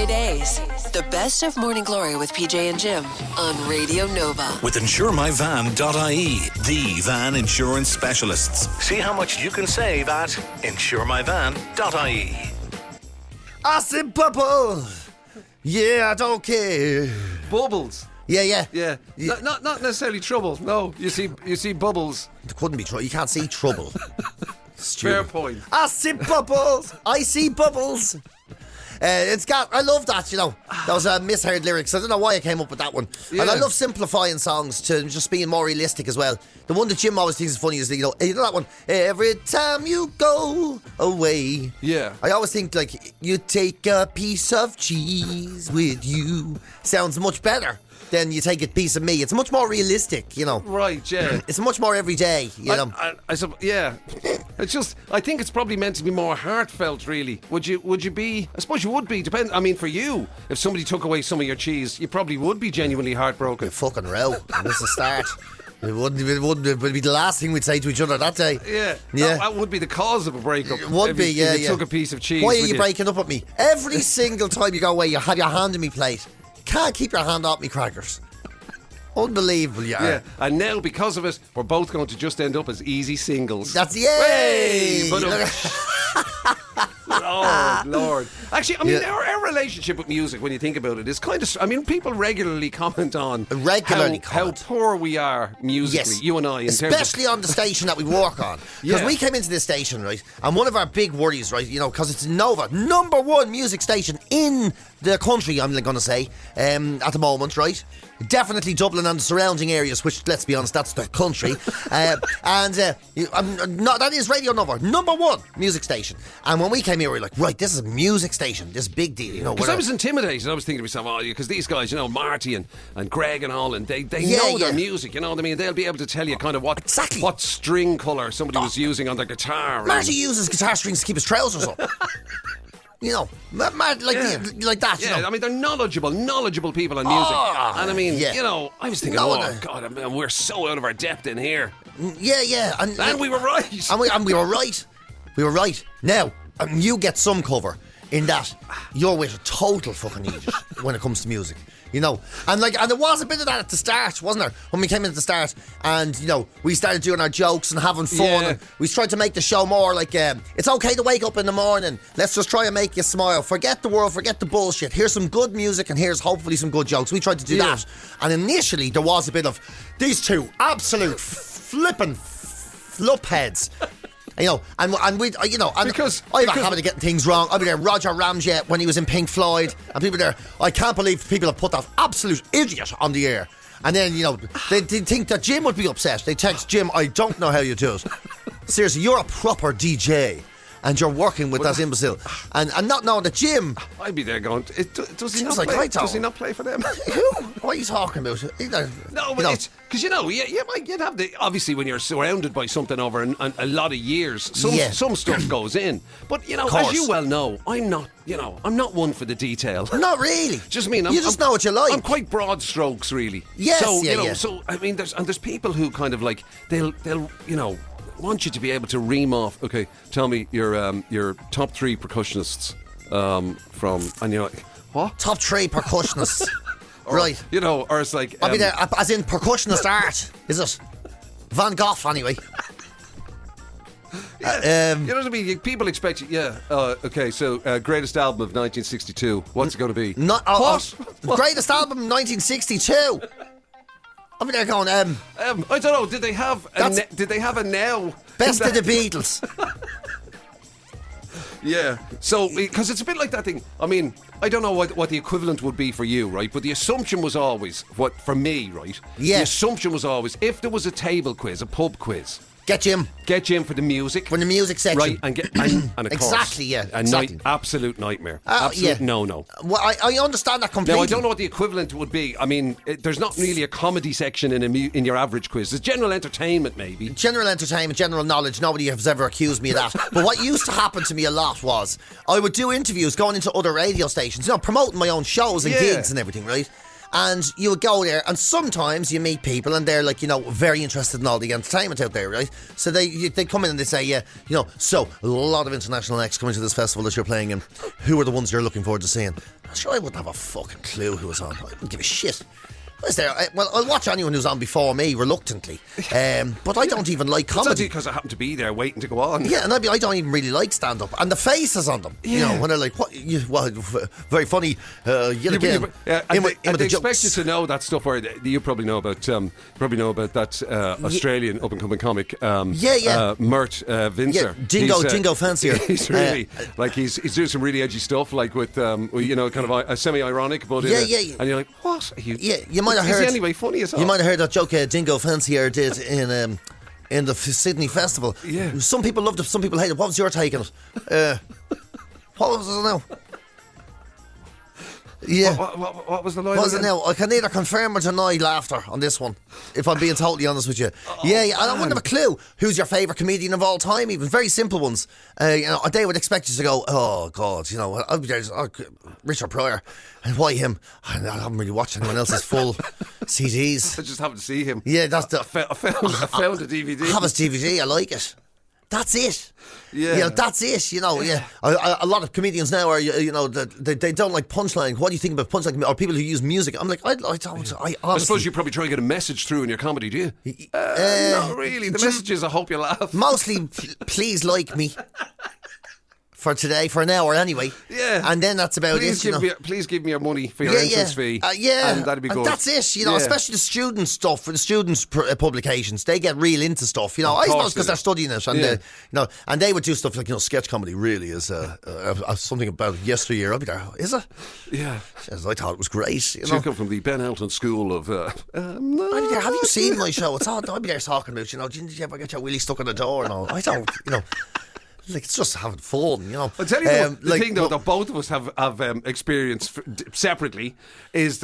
GloryDaze. The best of Morning Glory with PJ and Jim on Radio Nova. With insuremyvan.ie, the van insurance specialists. See how much you can save at insuremyvan.ie. I said bubbles. Yeah, I don't care. Bubbles. Yeah. Not necessarily trouble. No, you see bubbles. It couldn't be trouble. You can't see trouble. Fair point. I see bubbles. I see bubbles. I love that, you know. That was a misheard lyrics. I don't know why I came up with that one. Yeah. And I love simplifying songs to just being more realistic as well. The one that Jim always thinks is funny is, you know that one? Every time you go away. Yeah. I always think, like, you take a piece of cheese with you. Sounds much better than you take a piece of me. It's much more realistic, you know. Right, yeah. It's much more everyday, you know. Yeah. It's just, I think it's probably meant to be more heartfelt, really. Would you be? I suppose you would be. I mean, for you, if somebody took away some of your cheese, you probably would be genuinely heartbroken. Fucking row. And this is the start. It would be the last thing we'd say to each other that day. Yeah. That would be the cause of a breakup. It would be, yeah. If you took a piece of cheese. Why are you breaking up with me? Every single time you go away, you have your hand in me plate. Can't keep your hand off me crackers. Unbelievable, you are. Yeah, and now because of it, we're both going to just end up as easy singles. That's yay! Oh, Lord. Actually, I mean, our relationship with music, when you think about it, is kind of... I mean, people regularly comment on how poor we are musically, yes. you and I. Especially on the station that we work on. Because we came into this station, right, and one of our big worries, right, you know, because it's Nova, number one music station in the country, I'm going to say, at the moment, right? Definitely Dublin and the surrounding areas, which, let's be honest, that's the country. That is Radio Nova, number one music station. And when we came here, we were like, right, this is a music station, this big deal. You know, because I was intimidated. I was thinking to myself, because these guys, you know, Marty and Greg and all, and they know their music, you know what I mean? They'll be able to tell you kind of what string colour somebody was using on their guitar. Marty uses guitar strings to keep his trousers up. You know, like that. Yeah, you know? I mean, they're knowledgeable people on music. And I mean, you know, I was thinking, God, I mean, we're so out of our depth in here. Yeah. And we were right. And we were right. We were right. Now, you get some cover in that you're with a total fucking idiot when it comes to music. You know, and there was a bit of that at the start, wasn't there? When we came in at the start, and you know, we started doing our jokes and having fun. Yeah. And we tried to make the show more like it's okay to wake up in the morning. Let's just try and make you smile. Forget the world, forget the bullshit. Here's some good music, and here's hopefully some good jokes. We tried to do that, and initially there was a bit of these two absolute flipping flupheads. You know, and we, you know, and because I have a habit of getting things wrong. I mean, there, Roger Ramjet when he was in Pink Floyd, and people there, I can't believe people have put that absolute idiot on the air. And then, you know, they think that Jim would be upset. They text Jim, I don't know how you do it. Seriously, you're a proper DJ. And you're working with that imbecile. And not knowing that Jim... I'd be there going, does he not play for them? Who? What are you talking about? No, but it's... Because, you know, you'd have the... Obviously, when you're surrounded by something over a lot of years, some stuff goes in. But, you know, as you well know, I'm not one for the detail. Not really. Just mean... You just know what you like. I'm quite broad strokes, really. Yes, so, you know, so, I mean, there's people who kind of like, they'll you know... want you to be able to ream off. Okay, tell me your top three percussionists from, and you're like, what? Top three percussionists, right? You know, or it's like I'll be there as in percussionist art. Is it Van Gogh anyway? You know what I mean? People expect you. Yeah. Okay. So greatest album of 1962. What's it going to be? What? Greatest album of 1962. I mean, they're going. I don't know. Did they have a now? Best of the Beatles. Yeah. So because it's a bit like that thing. I mean, I don't know what the equivalent would be for you, right? But the assumption was always for me, right? Yeah. The assumption was always if there was a table quiz, a pub quiz. Get Jim for the music. For the music section. Right, and of exactly, course. Yeah. Exactly. Absolute nightmare. Absolute no. Well, I understand that completely. Now, I don't know what the equivalent would be. I mean, there's not really a comedy section in your average quiz. There's general entertainment, maybe. General entertainment, general knowledge. Nobody has ever accused me of that. But what used to happen to me a lot was I would do interviews going into other radio stations, you know, promoting my own shows and gigs and everything, right? And you would go there, and sometimes you meet people, and they're like, very interested in all the entertainment out there, right? So they come in and they say, so a lot of international acts coming to this festival that you're playing in. Who are the ones you're looking forward to seeing? I'm sure I wouldn't have a fucking clue who was on. I wouldn't give a shit. Is there? Well, I'll watch anyone who's on before me, reluctantly. But I don't even like comedy. Because I happen to be there waiting to go on. Yeah, and I don't even really like stand-up. And the faces on them, when they're like, very funny, yet again. And they expect you to know that stuff where you probably know about that Australian up-and-coming comic, Mert Vincer. Dingo Fancier. He's really, he's doing some really edgy stuff, like with, kind of a semi-ironic, but and you're like, what? You might have heard. Is he anyway funny as hell? You might have heard that joke Dingo Fancier did in the Sydney Festival. Yeah. Some people loved it, some people hated it. What was your take on it? What was it now? Yeah. What was the line? What was it now? I can neither confirm or deny laughter on this one, if I'm being totally honest with you. And I wouldn't have a clue. Who's your favourite comedian of all time? Even very simple ones. They would expect you to go, oh God, I'll be there. Richard Pryor. And why him? I haven't really watched anyone else's full CDs. I just happened to see him. Yeah, that's the. I found a DVD. I have his DVD. I like it. That's it. Yeah. That's it. Yeah. A lot of comedians now are, they don't like punchline. What do you think about punchline? Or people who use music? I'm like, I don't. I honestly. I suppose you probably try and get a message through in your comedy, do you? Not really. The message is, I hope you laugh. Mostly, please like me. For today, for an hour anyway. Yeah. And then that's about it. Please give me your money for your entrance fee. And that'd be good. And that's it, especially the student stuff, for the students' publications. They get real into stuff, I suppose because they're studying it. And, and they would do stuff like, sketch comedy really is something about yesteryear. I'll be there, is it? Yeah. Yes, I thought it was great. You come from the Ben Elton School of... I'll be there. Have you seen my show? I'll be there talking about, did you ever get your willy stuck in the door? No, I don't, it's just having fun, I'll tell you the thing, though, that both of us have experienced separately is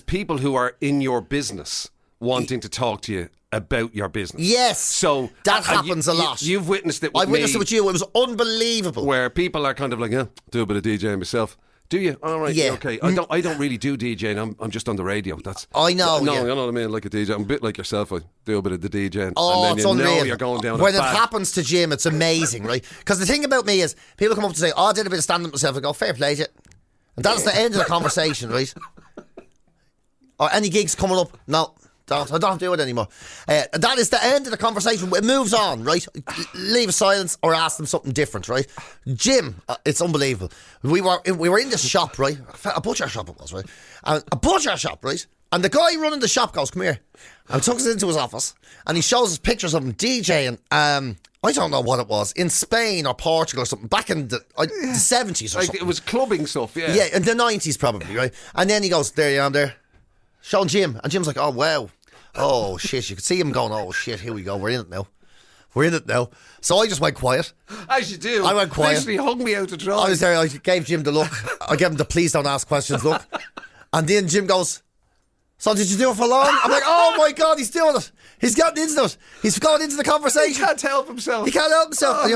people who are in your business wanting to talk to you about your business. Yes. So that happens a lot. You've witnessed it with I've witnessed it with you. It was unbelievable. Where people are kind of like, do a bit of DJing myself. Do you? All right. Yeah. Okay. I don't really do DJing. I'm just on the radio. I know. No, you know what I mean. Like a DJ. I'm a bit like yourself. I do a bit of the DJing. Oh, and then it's unreal. You're going down. When it happens to Jim, it's amazing, right? Because the thing about me is, people come up to say, "Oh, I did a bit of stand-up myself." I go, "Fair play to you," and that's the end of the conversation, right? Or any gigs coming up? No. I don't do it anymore. That is the end of the conversation. It moves on, right? Leave silence or ask them something different, right? Jim, it's unbelievable. We were in the shop, right? A butcher shop it was, right? A butcher shop, right? And the guy running the shop goes, "Come here," and took us into his office, and he shows us pictures of him DJing. I don't know what it was, in Spain or Portugal or something, back in the 70s or something. It was clubbing stuff, yeah. Yeah, in the 90s probably, right? And then he goes, "There you am there," showing Jim, and Jim's like, "Oh wow." Oh shit, you could see him going, "Oh shit, here we go, we're in it now. So I just went quiet. As you do. I went quiet. Basically hung me out to dry. I was there, I gave Jim the look. I gave him the please don't ask questions look. And then Jim goes, "So did you do it for long?" I'm like, "Oh my God, he's doing it. He's gotten into it. He's gone into the conversation." He can't help himself. He can't help himself. And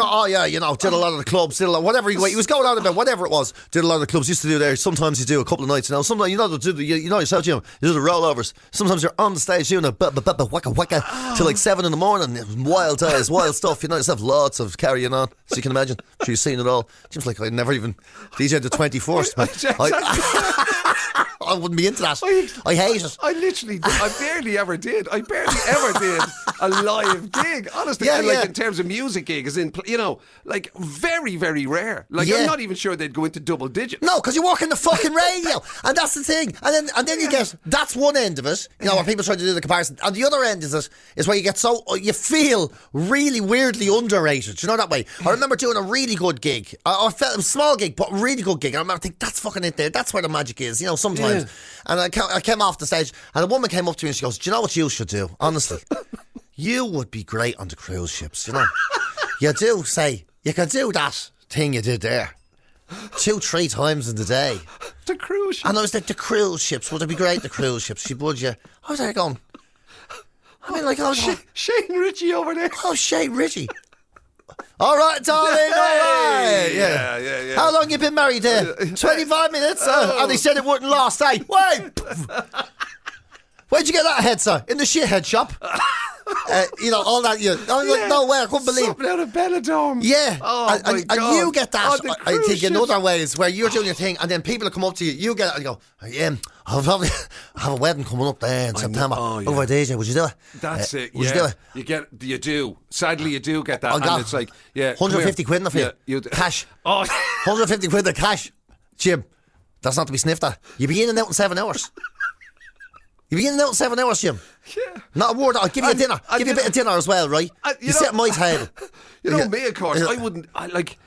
did a lot of the clubs, did a lot, whatever he was going on about, whatever it was, did a lot of the clubs, used to do there. Sometimes you do a couple of nights now. Sometimes, yourself, Jim, you do the rollovers. Sometimes you're on the stage doing a wacka till like 7 in the morning. Wild days, wild stuff. You know yourself, lots of carrying on. So you can imagine. I'm sure you've seen it all. Jim's like, I never even DJ'd the 21st. I wouldn't be into that. I hate it. I barely ever did a live gig, honestly. In terms of music gig, as in, very, very rare. I'm not even sure they'd go into double digits. No, because you work in the fucking radio, and that's the thing. And then you get, that's one end of it, where people try to do the comparison. And the other end is where you get you feel really weirdly underrated. You know that way? I remember doing a really good gig. I felt a small gig, but a really good gig. I remember thinking, that's fucking it there. That's where the magic is, sometimes. Yeah. And I came off the stage, and a woman came up to me and she goes, "Do you know what you should do? Honestly, you would be great on the cruise ships, You could do that thing you did there 2-3 times in the day. The cruise ships. And I was like, the cruise ships, would it be great, the cruise ships? She would, yeah. I was there going, Shane Ritchie over there. Oh, Shane Ritchie. All right, darling, all right. Yeah. How long you been married there? 25 minutes? And they said it wouldn't last, eh? Wait! Where'd you get that head, sir? In the shithead shop. All that. No way, I couldn't believe. Something out of Benidorm. Yeah. Oh, my God. And you get that, I think, in ship. other ways, where you're doing your thing, and then people will come up to you get it, and you go, I have a wedding coming up there in September. Over DJ, would you do it? That's it. Would you do it? You do. Sadly, you do get that. And it's like, 150 quid in the fee. Cash. 150 quid in cash. Jim, that's not to be sniffed at. You be in and out in 7 hours. You be in and out in 7 hours, Jim. Yeah. Not a word. I'll give you a dinner. Give you a bit of dinner as well, right? You sit at my table. Me, of course. I wouldn't.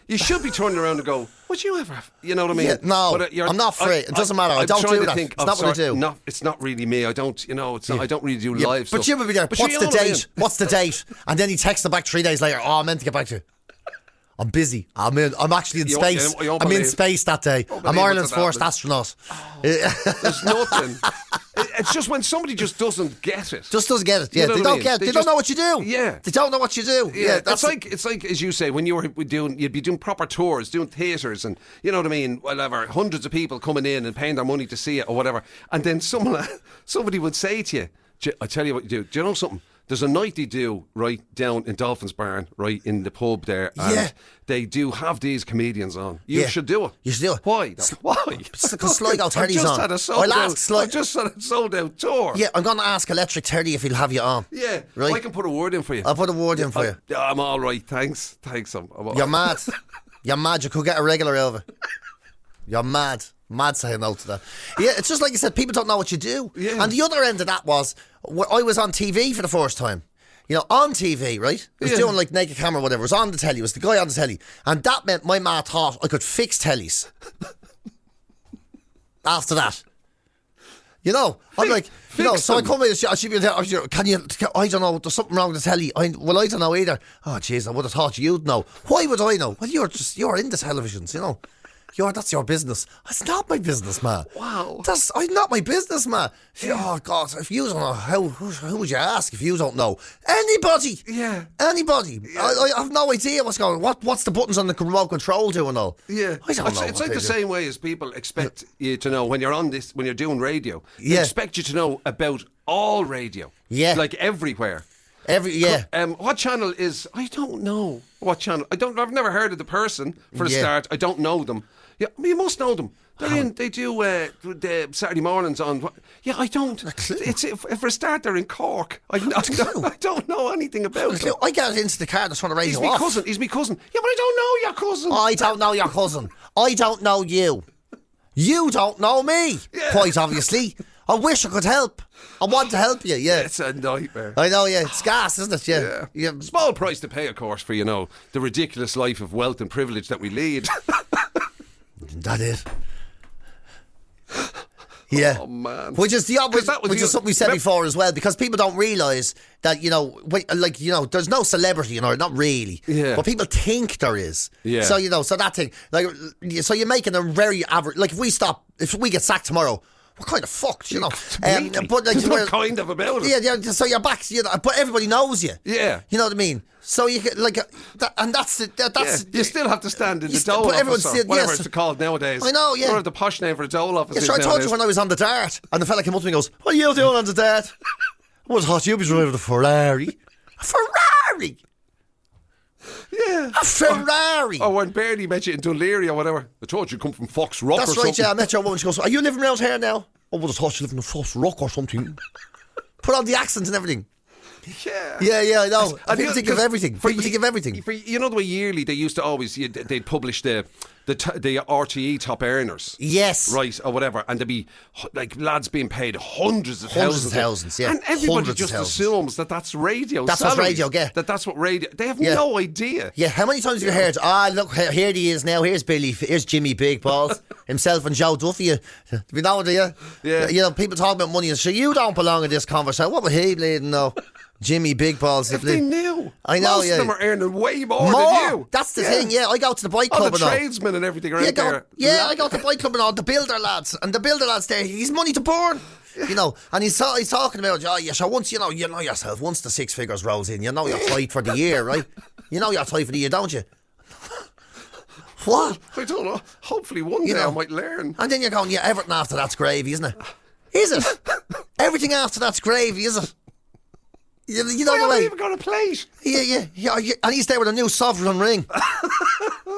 You should be turning around and go, would you ever? You know what I mean? Yeah, no, but, I'm not free. It doesn't matter. I don't do that. It's not what I do. No, it's not really me. I don't. It's not, I don't really do live stuff. But Jim would be there. What's the date? What's the date? And then he texts back 3 days later. I meant to get back to you. I'm busy. I'm actually in space. I'm in space that day. I'm Ireland's first astronaut. There's nothing. It's just when somebody just doesn't get it. Just doesn't get it. Yeah, they don't get it. They don't know what you do. Yeah, they don't know what you do. Yeah, it's like as you say, when you'd be doing proper tours, doing theatres, and you know what I mean. Whatever, hundreds of people coming in and paying their money to see it or whatever, and then somebody would say to you, "I tell you what you do. Do you know something? There's a night they do right down in Dolphins Barn, right in the pub there, and they do have these comedians on. You should do it. You should do it. Why? Why? Because Sligo 30's on. I've just had a sold out tour. Yeah, I'm going to ask Electric 30 if he'll have you on. Yeah, right? I can put a word in for you. I'll put a word in for you. I'm all right, thanks. You're mad. You're mad. You could get a regular over. You're mad. Mad saying no to that. Yeah, it's just like you said, people don't know what you do. Yeah. And the other end of that was, I was on TV for the first time. On TV, right? It was doing like naked camera or whatever. It was on the telly. It was the guy on the telly. And that meant my ma thought I could fix tellies. After that. I'm like, so I come in, she'd be there, I don't know, there's something wrong with the telly. I don't know either. Oh, jeez, I would have thought you'd know. Why would I know? Well, you're in the televisions, that's your business. It's not my business, man. Wow. That's not my business, man. Oh, God, if you don't know, who would you ask if you don't know? Anybody. Yeah. Anybody. Yeah. I have no idea what's going on. What's the buttons on the remote control doing all? Yeah. I don't know. It's like the same way as people expect you to know when you're doing radio. They expect you to know about all radio. Yeah. Like everywhere. What channel is? I don't know what channel. I've never heard of the person for a start. I don't know them. Yeah, you must know them. They do the Saturday mornings on. I don't. For a start, they're in Cork. I don't know anything about them. I get into the car that's trying to raise you off. He's my cousin. Yeah, but I don't know your cousin. I don't know your cousin. I don't know you. You don't know me. Yeah. Quite obviously. I wish I could help. I want to help you, yeah. It's a nightmare. I know, yeah. It's gas, isn't it? Yeah. Small price to pay, of course, for, the ridiculous life of wealth and privilege that we lead. That is. Yeah. Oh, man. Which is something we said before as well, because people don't realise that, there's no celebrity, not really. Yeah. But people think there is. Yeah. So, so that thing, so you're making a very average, if we get sacked tomorrow, we're kind of fucked, but we're kind of about it. Yeah, so you're back, but everybody knows you. Yeah. You know what I mean? So you get and that's you still have to stand in the dole office, or whatever it's called nowadays. I know, yeah. Whatever the posh name for the dole office is I told you when I was on the dart, and the fella came up to me and goes, "What are you doing on the dart?" I would have thought you'd be driving a Ferrari. A Ferrari. Yeah. A Ferrari. Or when Bernie met you in Dunleary or whatever. I thought you'd come from Fox Rock or something. That's right, yeah. I met your woman. She goes, "Are you living around here now?" I would have thought you lived in Fox Rock or something. Put on the accent and everything. Yeah, I know. People think of everything. The way yearly they used to always, they'd publish the RTE top earners. Yes. Right, or whatever. And there'd be like lads being paid hundreds of thousands, yeah. And everybody just assumes that that's radio. That's what radio get. That's what radio. They have no idea. Yeah, how many times have you heard, look, here he is now, here's Billy, here's Jimmy Big Balls, himself and Joe Duffy. We know, do you? Yeah. People talk about money and say, you don't belong in this conversation. What would he bleeding know? Jimmy Big Balls. If they knew. I know, most of them are earning way more than you. That's the thing, yeah. I go to the bike club and all. The tradesmen and everything are out there. Yeah, I go to the bike club and all, the builder lads. And the builder lads there, he's money to burn. And he's talking about, so once, you know yourself, once the 6 figures rolls in, you're tight for the year, right? You're tight for the year, don't you? What? I don't know. Hopefully one day I might learn. And then you're going, Everton after that's gravy, isn't it? Is it? Everything after that's gravy, is it? You know I the haven't way. even got a plate. Yeah. And he's there with a new sovereign ring.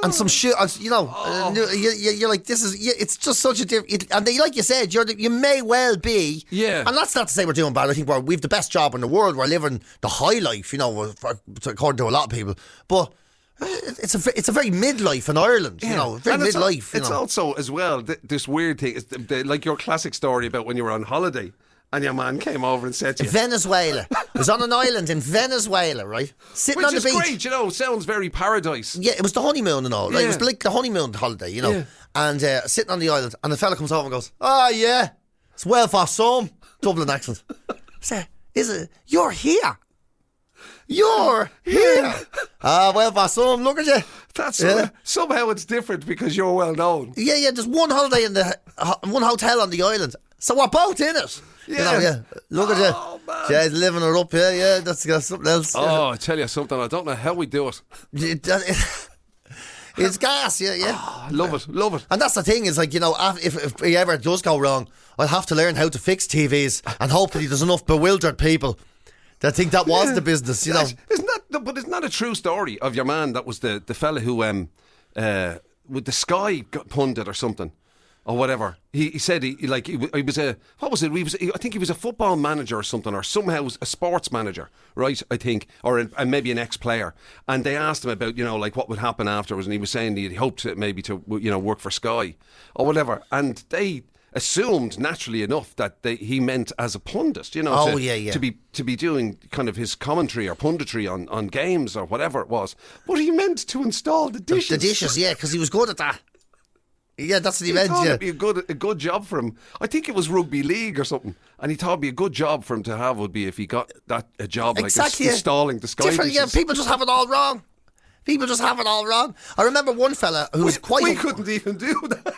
And some shit, you're like, this is, it's just such a different, and they, like you said, you may well be, and that's not to say we're doing bad. I think we've the best job in the world. We're living the high life, according to a lot of people. But it's a very midlife in Ireland, very midlife. It's also as well this weird thing, like your classic story about when you were on holiday. And your man came over and said to you... Venezuela. I was on an island in Venezuela, right? Sitting on the beach. Which is great, sounds very paradise. Yeah, it was the honeymoon and all. Like, it was like the honeymoon holiday, Yeah. And sitting on the island, and the fella comes over and goes, "Oh, yeah, it's well for some." Dublin accent. I say, "Is it? You're here. You're here." Well for some, look at you. That's somehow it's different because you're well known. Yeah, there's one holiday in one hotel on the island. So we're both in it. Yeah. Look at you. Man. Yeah, living her up here. Yeah, that's got something else. Oh, I tell you something. I don't know how we do it. It's gas, yeah. Oh, love it. And that's the thing, is like, if it ever does go wrong, I'll have to learn how to fix TVs, and hopefully there's enough bewildered people that think that was the business, Isn't that a true story of your man that was the fella who with the Sky pundit or something? Or whatever. He said he was a, what was it? I think he was a football manager or something, or somehow a sports manager, right? I think, or maybe an ex-player. And they asked him about, like what would happen afterwards, and he was saying he hoped to work for Sky or whatever. And they assumed, naturally enough, that he meant as a pundit, to be doing kind of his commentary or punditry on games or whatever it was. But he meant to install the dishes. The dishes, yeah, because he was good at that. Yeah, that's what he meant. It'd be a good job for him. I think it was rugby league or something, and he thought it'd be a good job for him to have would be if he got a job exactly, like installing the Sky dishes. Yeah, people just have it all wrong. I remember one fella who was quite. We couldn't even do that.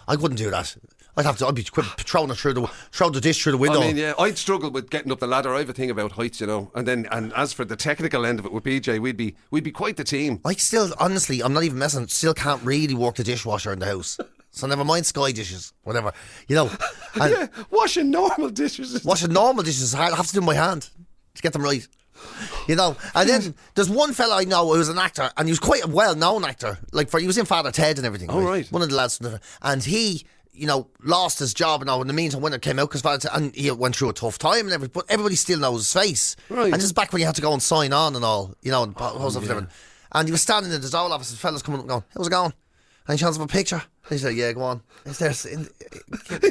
I couldn't do that. I'd be throwing it throw the dish through the window. I mean, I'd struggle with getting up the ladder. I have a thing about heights, and as for the technical end of it with PJ, we'd be quite the team. I still, honestly, I'm not even messing. Still can't really work the dishwasher in the house. So never mind Sky dishes, whatever. And washing normal dishes. Washing normal dishes is hard. I have to do it by hand to get them right. And then there's one fella I know who's an actor, and he was quite a well-known actor. He was in Father Ted and everything. Oh, right. One of the lads, and he. Lost his job and in the meantime when it came out, and he went through a tough time and everything, but everybody still knows his face. Right. And this is back when you had to go and sign on and all, and he was standing in the Dole office, and fellas coming up and going, "How's it going? Any chance of a picture?" He said, "Yeah, go on." He's there in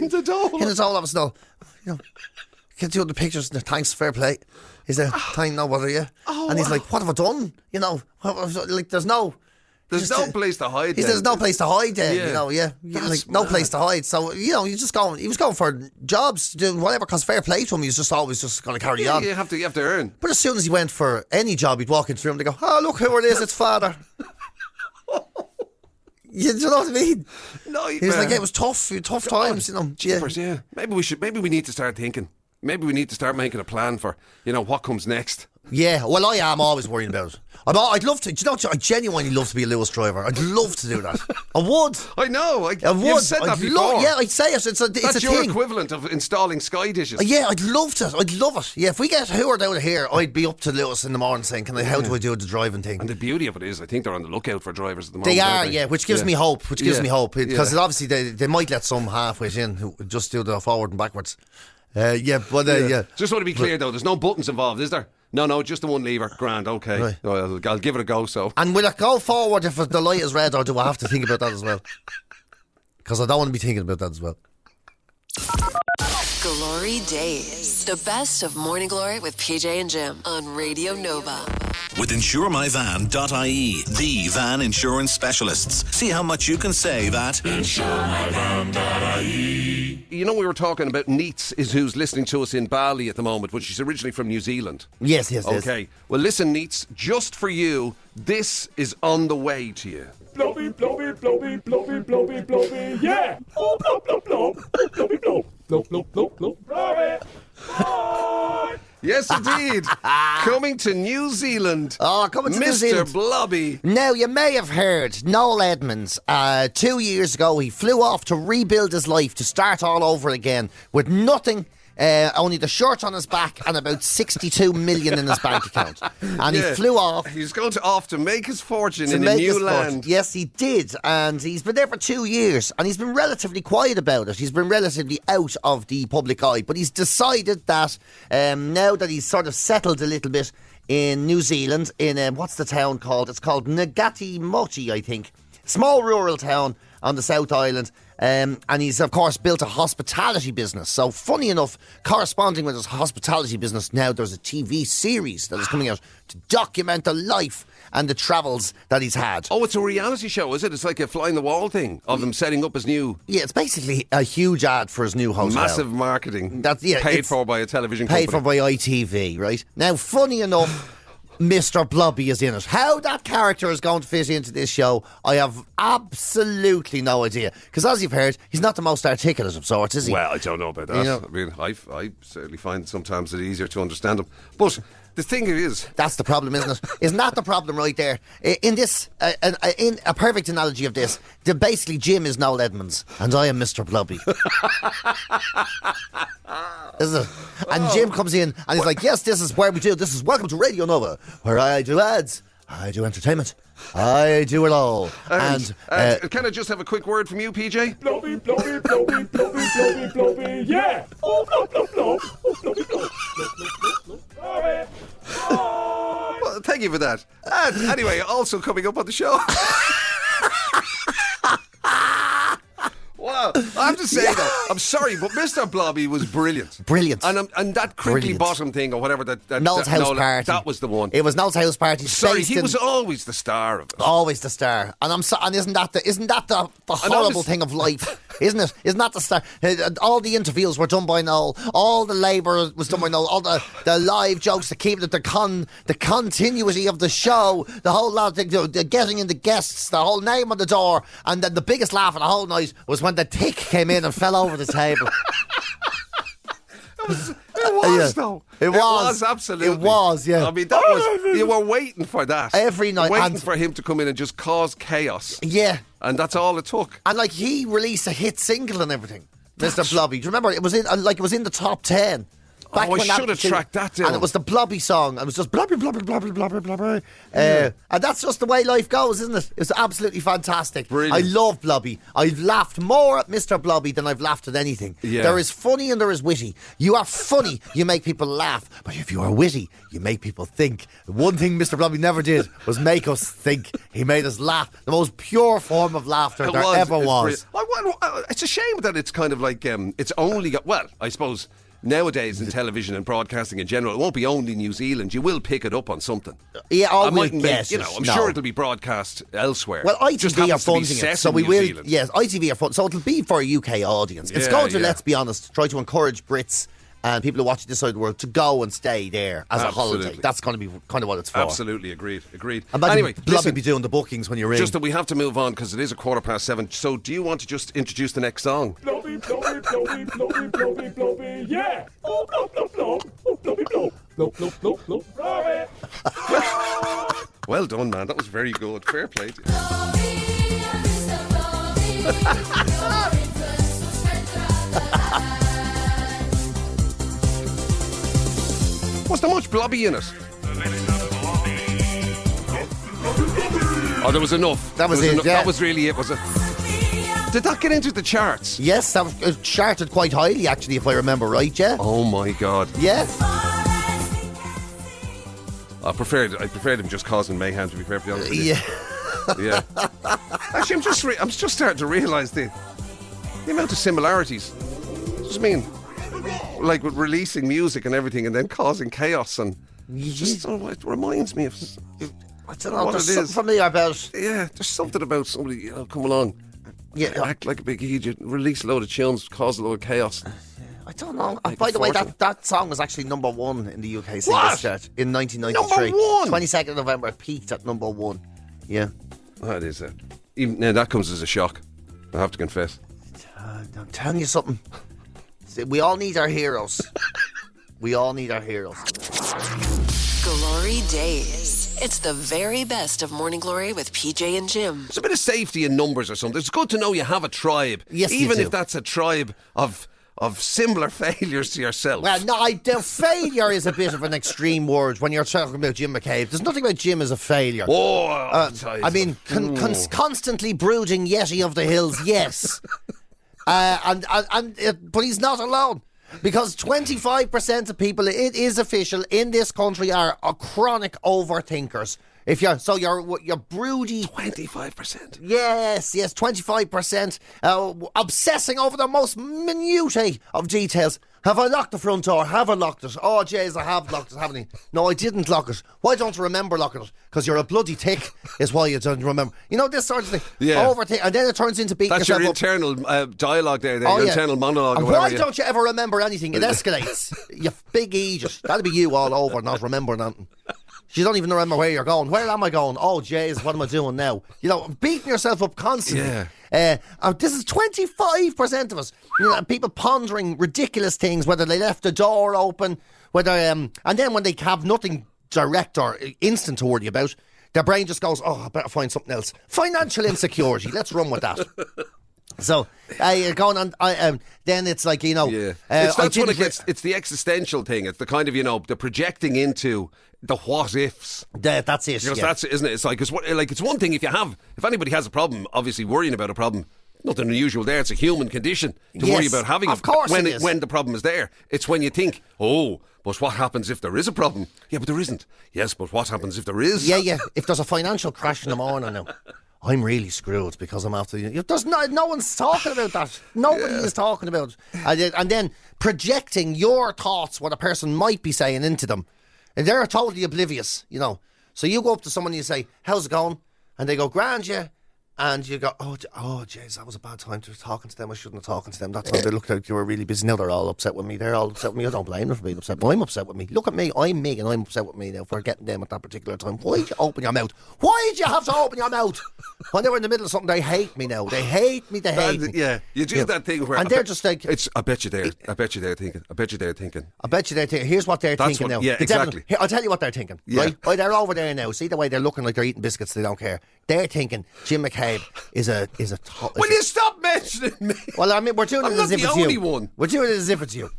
the Dole. In the Dole office, no. Can do the pictures, thanks, fair play. He's there, thank no bother, yeah. And he's like, "What have I done?" There's no... There's no place to hide. There's no place to hide then, no place to hide. So, he was going for jobs, doing whatever, because fair play to him, he was just always just going to carry on. You have to earn. But as soon as he went for any job, he'd walk into the room and they go, "Oh, look who it is, it's father." You know what I mean? No, he was like, it was tough times, Jeepers, yeah. Maybe we need to start thinking. Maybe we need to start making a plan for, what comes next. Yeah, well, I am always worrying about it. I'd love to. Do you know what? I genuinely love to be a Lewis driver. I'd love to do that. I would. I know. I would. You've said that before. I'd say it. It's That's a your thing. equivalent of installing Sky dishes. Yeah, I'd love to. I'd love it. Yeah, if we get Howard out of here, I'd be up to Lewis in the morning saying, how do I do the driving thing? And the beauty of it is, I think they're on the lookout for drivers at the moment. They are, yeah, which gives me hope. Because obviously they might let some halfway in who just do the forward and backwards. Just want to be clear though, there's no buttons involved, is there? No, just the one lever. Grand, okay. Right. I'll give it a go. So. And will it go forward if the light is red, or do I have to think about that as well? Because I don't want to be thinking about that as well. GloryDaze, the best of Morning Glory with PJ and Jim on Radio Nova. With insuremyvan.ie, the van insurance specialists. See how much you can save at insuremyvan.ie. We were talking about Neets, is who's listening to us in Bali at the moment, but she's originally from New Zealand. Yes. Okay. Well, listen, Neets, just for you, this is on the way to you. Blobby, blobby, blobby, blobby, blobby, blobby, yeah! Oh, blob, blob, blob, blobby, blob, blob, blob, blob, blob, blobby. Yes, indeed. Coming to New Zealand. Oh, coming to New Zealand. Mr. Blobby. Now, you may have heard Noel Edmonds, 2 years ago, he flew off to rebuild his life, to start all over again with nothing only the shirt on his back and about 62 million in his bank account. And he flew off. He's going off to make his fortune in a new land. Yes, he did. And he's been there for 2 years. And he's been relatively quiet about it. He's been relatively out of the public eye. But he's decided that now that he's sort of settled a little bit in New Zealand, in what's the town called? It's called Ngati Mochi, I think. Small rural town on the South Island. And he's, of course, built a hospitality business. So, funny enough, corresponding with his hospitality business, now there's a TV series that is coming out to document the life and the travels that he's had. Oh, it's a reality show, is it? It's like a fly-in-the-wall thing of him setting up his new... Yeah, it's basically a huge ad for his new hotel. Massive marketing. Paid for by a television company. Paid for by ITV, right? Now, funny enough... Mr. Blobby is in it. How that character is going to fit into this show, I have absolutely no idea. Because as you've heard, he's not the most articulate of sorts, is he? Well, I don't know about that. You know, I mean, I certainly find sometimes it easier to understand him. But the thing is... That's the problem, isn't it? Isn't that the problem right there? In this, in a perfect analogy of this, basically Jim is Noel Edmonds and I am Mr. Blobby. Isn't it? And Jim comes in and he's like, yes, this is where we do. This is Welcome to Radio Nova, where I do ads, I do entertainment, I do it all. And can I just have a quick word from you, PJ? Blobby, blobby, blobby, blobby, blobby, blobby, yeah! Oh, blob, blob, blob. Oh, blobby, blob, blob, blob, blob. Well, thank you for that. And anyway, also coming up on the show... Wow. I have to say, though, I'm sorry, but Mr. Blobby was brilliant. Brilliant. And that crinkly bottom thing or whatever, Noel's house party. That was the one. It was Noel's house party. Sorry, he was always the star of it. Always the star. And and isn't that the horrible thing of life? Isn't it? Isn't that the star? All the interviews were done by Noel. All the labour was done by Noel. All the live jokes to keep it, the continuity of the show, the whole lot, the getting in the guests, the whole name on the door, and then the biggest laugh of the whole night was when the tick came in and fell over the table. It was absolutely. It was, yeah. I mean, that was. You were waiting for that every night, waiting for him to come in and just cause chaos. Yeah, and that's all it took. And like he released a hit single and everything, Mr. Blobby. Do you remember? It was in the top 10. I should have tracked that down. And it was the Blobby song. It was just blobby, blobby, blobby, blobby, blobby. And that's just the way life goes, isn't it? It was absolutely fantastic. Brilliant. I love Blobby. I've laughed more at Mr. Blobby than I've laughed at anything. Yeah. There is funny and there is witty. You are funny, you make people laugh. But if you are witty, you make people think. The one thing Mr. Blobby never did was make us think. He made us laugh. The most pure form of laughter there ever was. It's a shame that it's kind of like, it's only got, well, I suppose... Nowadays in television and broadcasting in general, it won't be only New Zealand. You will pick it up on something. Yeah, I'm sure it'll be broadcast elsewhere. Well, ITV are funding it, so we will. Zealand. Yes, ITV are funding, so it'll be for a UK audience. It's going to, let's be honest, try to encourage Brits and people who watch this side of the world to go and stay there as a holiday. That's going to be kind of what it's for. Absolutely, agreed. And anyway, Blobby be doing the bookings when you're ring. Just that we have to move on because it is 7:15. So, do you want to just introduce the next song? Blobby, blobby, blobby, blobby, blobby, blobby, yeah! Oh, blob, blob, blob. Oh, blobby, blob. Blob, blob, blob, blob. Blobby. Well done, man. That was very good. Fair play to you. Was there much blobby in it? Oh, there was enough. That was it. Yeah. That was really it, was it? Did that get into the charts? Yes, that was charted quite highly, actually, if I remember right. Yeah. Oh my God. Yeah. I preferred him just causing mayhem, to be perfectly honest with you. Yeah. Yeah. Actually, I'm just starting to realise the amount of similarities. Just mean, like with releasing music and everything, and then causing chaos, and just it reminds me of. I don't know. What There's it something is. familiar about. Yeah, there's something about somebody come along. Yeah, act like a big eejit, release a load of tunes, cause a load of chaos. I don't know. Like by the way, fortune. that song was actually number 1 in the UK singles chart in 1993. Number 1? 22nd of November, it peaked at number 1. Yeah. That is it. Even now, that comes as a shock, I have to confess. I'm telling you something. We all need our heroes. We all need our heroes. GloryDaze. It's the very best of Morning Glory with PJ and Jim. There's a bit of safety in numbers or something. It's good to know you have a tribe. Yes, you even do. if that's a tribe of similar failures to yourself. Well, no, the failure is a bit of an extreme word when you're talking about Jim McCabe. There's nothing about Jim as a failure. I mean, constantly brooding Yeti of the hills, yes. But he's not alone. Because 25% of people, it is official, in this country are chronic overthinkers. You're broody. 25%. Yes, 25%. Obsessing over the most minutiae of details. Have I locked the front door? Have I locked it? Oh, jeez, I have locked it, haven't I? No, I didn't lock it. Why don't you remember locking it? Because you're a bloody tick, is why you don't remember. You know, this sort of thing. Yeah. Overthink, and then it turns into beating That's yourself your up. internal dialogue there, your internal monologue. And why don't you ever remember anything? It escalates. You big eejit. That'll be you all over, not remembering anything. You don't even remember where you're going. Where am I going? Oh, jeez, what am I doing now? You know, beating yourself up constantly. Yeah. This is 25% of us. You know, people pondering ridiculous things, whether they left the door open, whether and then when they have nothing direct or instant to worry about, their brain just goes, oh, I better find something else. Financial insecurity. Let's run with that. So you're going on. Then it's like, you know, it's the existential thing. It's the kind of, you know, the projecting into the what ifs. That's it. Because that's it, isn't it? It's like it's one thing if anybody has a problem, obviously worrying about a problem. Nothing unusual there. It's a human condition to worry about having it. Of course, when the problem is there. It's when you think, oh, but what happens if there is a problem? Yeah, but there isn't. Yes, but what happens if there is? Yeah. If there's a financial crash in the morning now, I'm really screwed because I'm after you. There's no one's talking about that. Nobody is talking about it. And then projecting your thoughts, what a person might be saying into them. And they're totally oblivious, you know. So you go up to someone and you say, how's it going? And they go, grand, yeah. And you go, oh, jeez, that was a bad time to be talking to them. I shouldn't have talking to them. That time they looked like you were really busy. Now they're all upset with me. They're all upset with me. I don't blame them for being upset, but I'm upset with me. Look at me. I'm me and I'm upset with me now for getting them at that particular time. Why'd you open your mouth? Why'd you have to open your mouth? When they were in the middle of something, they hate me now. They hate me. They hate me. Yeah, you do that thing where... And they're just like... I bet you they're thinking. I bet you they're thinking. Here's what they're thinking now. Yeah, exactly. I'll tell you what they're thinking, right? Oh, they're over there now. See the way they're looking like they're eating biscuits. They don't care. They're thinking Jim McCabe is a Will you stop mentioning me? Well, I mean, we're doing it as if it's you. I'm not the only one. We're doing it as if it's you.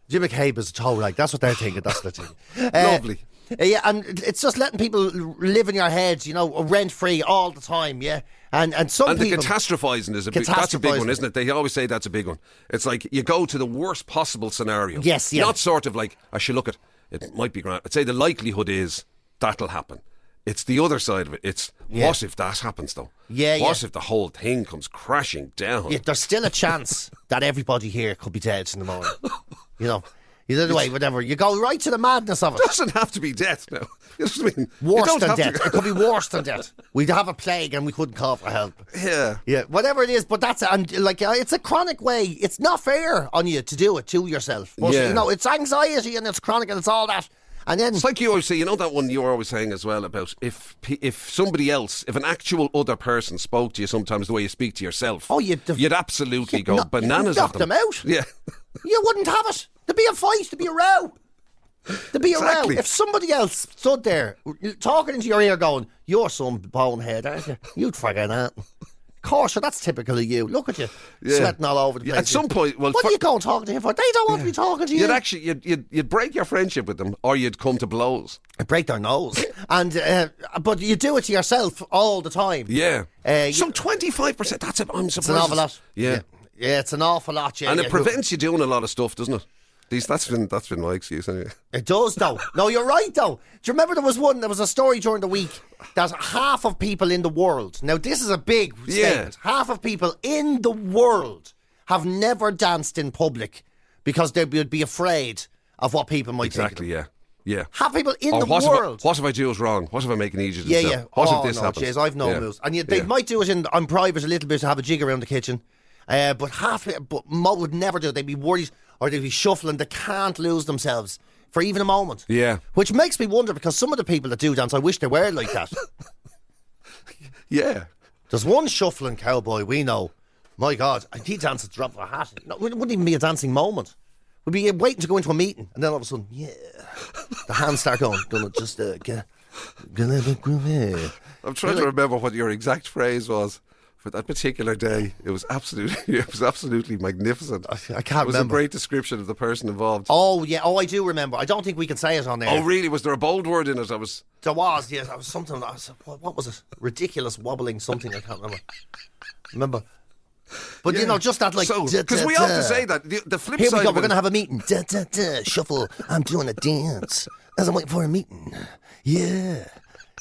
Jim McCabe is a toe, like, that's what they're thinking. That's what they're thinking. Lovely. Yeah, and it's just letting people live in your head, you know, rent free all the time, yeah. And some people... And the catastrophising is that's a big one, isn't it? They always say that's a big one. It's like you go to the worst possible scenario. Yes, yeah. Not sort of like, I should look at it might be grand. I'd say the likelihood is that'll happen. It's the other side of it. It's what if that happens though? What if the whole thing comes crashing down? Yeah, there's still a chance that everybody here could be dead in the morning. You know, either way, whatever. You go right to the madness of it. It doesn't have to be death now. You know what I mean? Worse than death. It could be worse than death. We'd have a plague and we couldn't call for help. Yeah. Whatever it is, but that's and like it's a chronic way. It's not fair on you to do it to yourself. But, you know, it's anxiety and it's chronic and it's all that. And then it's like you always say, you know that one you were always saying as well about if somebody else, if an actual other person spoke to you sometimes the way you speak to yourself, you'd absolutely go bananas at them. Knock them out. Yeah. You wouldn't have it. There'd be a fight, there'd be a row. There'd be a row. If somebody else stood there talking into your ear going, you're some bonehead, aren't you? You'd forget that. Of course, that's typical of you. Look at you, sweating all over the place. At some point, what are you going talking to him for? They don't want to be talking to you. You'd break your friendship with them, or you'd come to blows. I'd break their nose, and but you do it to yourself all the time. Yeah. So 25%. That's it. I'm surprised. It's an awful lot. Yeah, it's an awful lot. Yeah, and it prevents you doing a lot of stuff, doesn't it? That's been my excuse anyway. It does though. No, you're right though. Do you remember there was a story during the week that half of people in the world, now this is a big statement, half of people in the world have never danced in public because they would be afraid of what people might think. Exactly, yeah. Half people in the world. What if I do it wrong? What if I make an eejit? Yeah. What if this happens? Jeez, I've no moves. And they might do it on private a little bit to have a jig around the kitchen. But Mo would never do it. They'd be worried or they'd be shuffling. They can't lose themselves for even a moment. Yeah. Which makes me wonder because some of the people that do dance, I wish they were like that. Yeah. There's one shuffling cowboy we know. My God, he dances to drop of a hat. No, it wouldn't even be a dancing moment. We'd be waiting to go into a meeting and then all of a sudden, the hands start going. Gonna just get a bit groovy. I'm trying to remember what your exact phrase was. for that particular day. It was absolutely magnificent. I can't remember. It was a great description of the person involved. Oh, yeah. Oh, I do remember. I don't think we can say it on there. Oh, really? Was there a bold word in it? There was, yes. That was something. What was it? Ridiculous wobbling something. I can't remember. But, just that, like... Because we often say that. The flip Here side we go. We're going to have a meeting. Shuffle. I'm doing a dance as I'm waiting for a meeting. Yeah.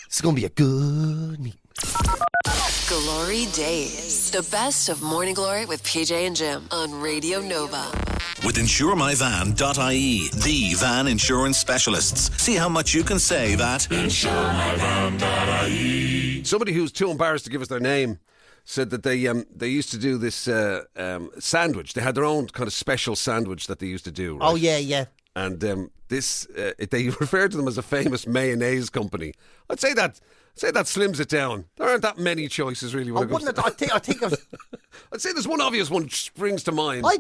It's going to be a good meeting. GloryDaze. The best of Morning Glory with PJ and Jim on Radio Nova. With insuremyvan.ie, the van insurance specialists. See how much you can save at insuremyvan.ie. Somebody who's too embarrassed to give us their name said that they used to do this sandwich. They had their own kind of special sandwich that they used to do. Right? Oh, yeah. And they referred to them as a famous mayonnaise company. I'd say that slims it down. There aren't that many choices, really. I think I'd say there's one obvious one which springs to mind. I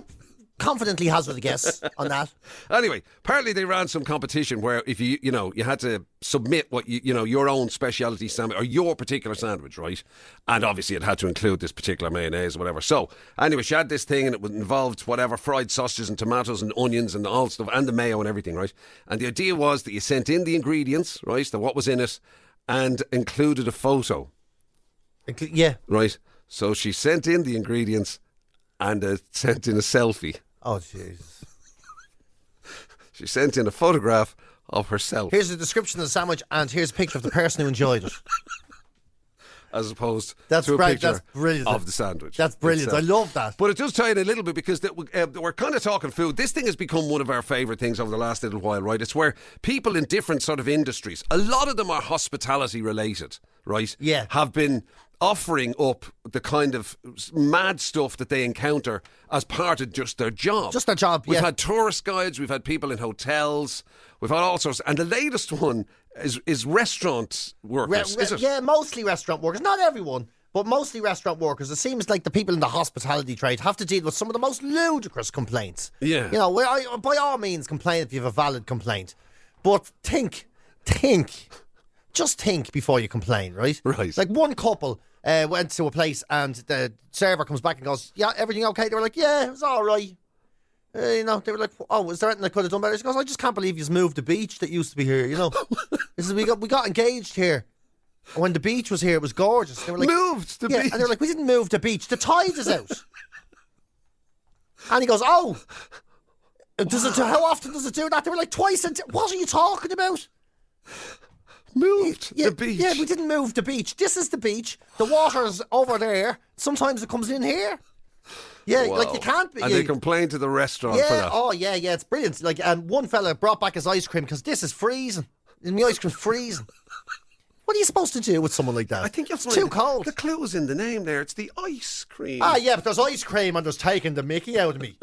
confidently hazard a guess on that. Anyway, apparently they ran some competition where if you had to submit what your own speciality sandwich or your particular sandwich, right? And obviously it had to include this particular mayonnaise or whatever. So anyway, she had this thing and it involved whatever fried sausages and tomatoes and onions and all stuff and the mayo and everything, right? And the idea was that you sent in the ingredients, right? So what was in it, and included a photo. Yeah. Right. So she sent in the ingredients and sent in a selfie. Oh, Jesus. She sent in a photograph of herself. Here's a description of the sandwich and here's a picture of the person who enjoyed it. As opposed to a picture of the sandwich. That's brilliant. itself. I love that. But it does tie in a little bit because we're kind of talking food. This thing has become one of our favourite things over the last little while, right? It's where people in different sort of industries, a lot of them are hospitality related, right? Yeah. Have been offering up the kind of mad stuff that they encounter as part of just their job. Just their job, We've had tourist guides, we've had people in hotels, we've had all sorts. And the latest one is restaurant workers, is it? Yeah, mostly restaurant workers. Not everyone, but mostly restaurant workers. It seems like the people in the hospitality trade have to deal with some of the most ludicrous complaints. Yeah. By all means, complain if you have a valid complaint. But just think before you complain, right? Right. Like one couple went to a place and the server comes back and goes, yeah, everything okay? They were like, yeah, it was all right. They were like, oh, is there anything I could have done better? She goes, I just can't believe you've moved the beach that used to be here, This is, we got engaged here. When the beach was here, it was gorgeous. They were like, moved the beach? And they were like, we didn't move the beach. The tide is out. And he goes, oh, how often does it do that? They were like, twice. What are you talking about? Moved the beach. Yeah, we didn't move the beach. This is the beach. The water's over there. Sometimes it comes in here. Yeah, wow. Like you can't be. And they complained to the restaurant for that. Oh, yeah, it's brilliant. Like, and one fella brought back his ice cream because this is freezing. My ice cream's freezing. What are you supposed to do with someone like that? I think it's too cold. The clue is in the name there. It's the ice cream. Ah, yeah, but there's ice cream and there's taking the mickey out of me.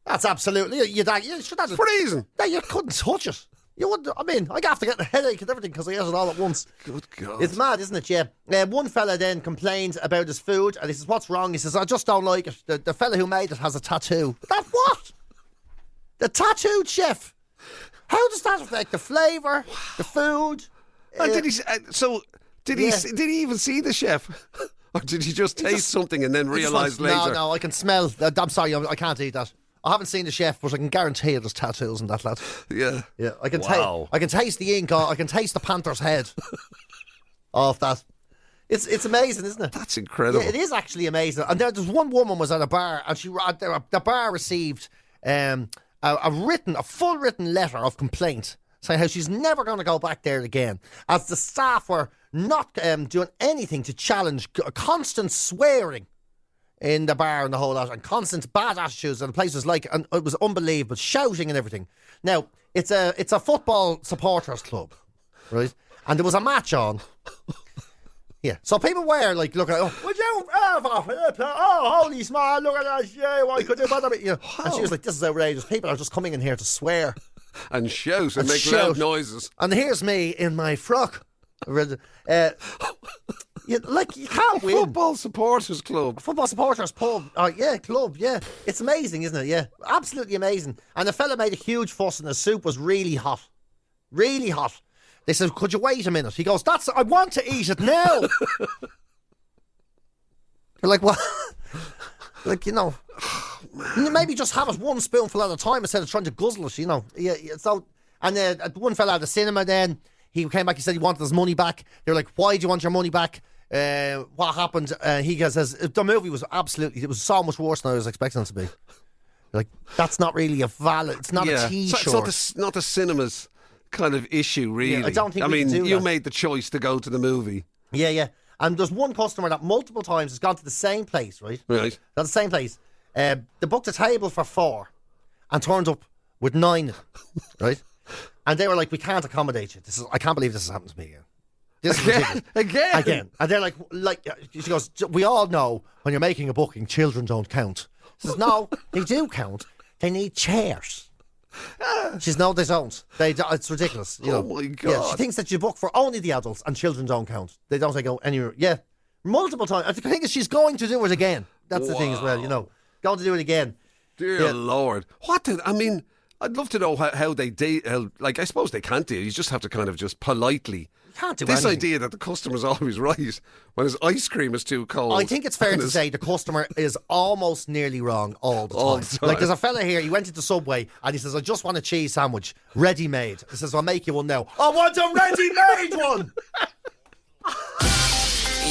That's absolutely. That's freezing. Yeah, you couldn't touch it. You wouldn't. I mean, I have to get a headache and everything because I ate it all at once. Good God. It's mad, isn't it? Yeah. One fella then complains about his food and he says, what's wrong? He says, I just don't like it. The fella who made it has a tattoo. That what? The tattooed chef. How does that affect the flavour, the food? And did he even see the chef? Or did he just taste something and then realise later? No, I can smell. I'm sorry, I can't eat that. I haven't seen the chef, but I can guarantee there's tattoos in that lad. Yeah. I can I can taste the ink. I can taste the panther's head off that. It's amazing, isn't it? That's incredible. Yeah, it is actually amazing. And there's one woman was at a bar, and the bar received a full written letter of complaint saying how she's never going to go back there again, as the staff were not doing anything to challenge constant swearing in the bar and the whole lot, and constant bad attitudes, and the place was like, and it was unbelievable, shouting and everything. Now, it's a football supporters club, right? And there was a match on. Yeah, so people were like, look at, would you holy smart, look at that, yeah, why could you bother me? And she was like, this is outrageous. People are just coming in here to swear and shout and make loud noises. And here's me in my frock. You can't win. Football supporters club. Football supporters pub. Club, yeah. It's amazing, isn't it? Yeah. Absolutely amazing. And the fella made a huge fuss and the soup was really hot. Really hot. They said, could you wait a minute? He goes, I want to eat it now. You're like, what? Like, you know, maybe just have it one spoonful at a time instead of trying to guzzle it, you know. Yeah, so, and one fella at the cinema then, he came back, he said he wanted his money back. They're like, why do you want your money back? What happened? He says, the movie was it was so much worse than I was expecting it to be. Like, that's not really it's not a T-shirt. It's not the cinema's kind of issue, really. Yeah, I don't think you made the choice to go to the movie. Yeah. And there's one customer that multiple times has gone to the same place, right? Right. Got the same place. They booked a table for 4 and turned up with 9, right? And they were like, we can't accommodate you. I can't believe this has happened to me again. This is ridiculous. Again. And they're like, she goes, we all know when you're making a booking, children don't count. She says, no, they do count. They need chairs. She says, no, they don't. It's ridiculous. You know? Oh, my God. Yeah, she thinks that you book for only the adults and children don't count. They don't go anywhere. Yeah, multiple times. The thing is, she's going to do it again. That's the thing as well, you know. Going to do it again. Dear Lord. I'd love to know how they deal. Like, I suppose they can't deal. You just have to kind of just politely. Can't do this anything. Idea that the customer's always right when his ice cream is too cold. I think it's fair to say the customer is almost nearly wrong all the time. Like, there's a fella here, he went into Subway and he says, I just want a cheese sandwich, ready-made. He says, I'll make you one now. I want a ready-made one!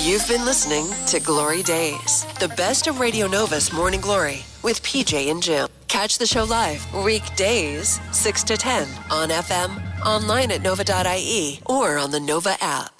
You've been listening to Glory Days, the best of Radio Nova's Morning Glory with PJ and Jim. Catch the show live weekdays 6 to 10 on FM, online at nova.ie, or on the Nova app.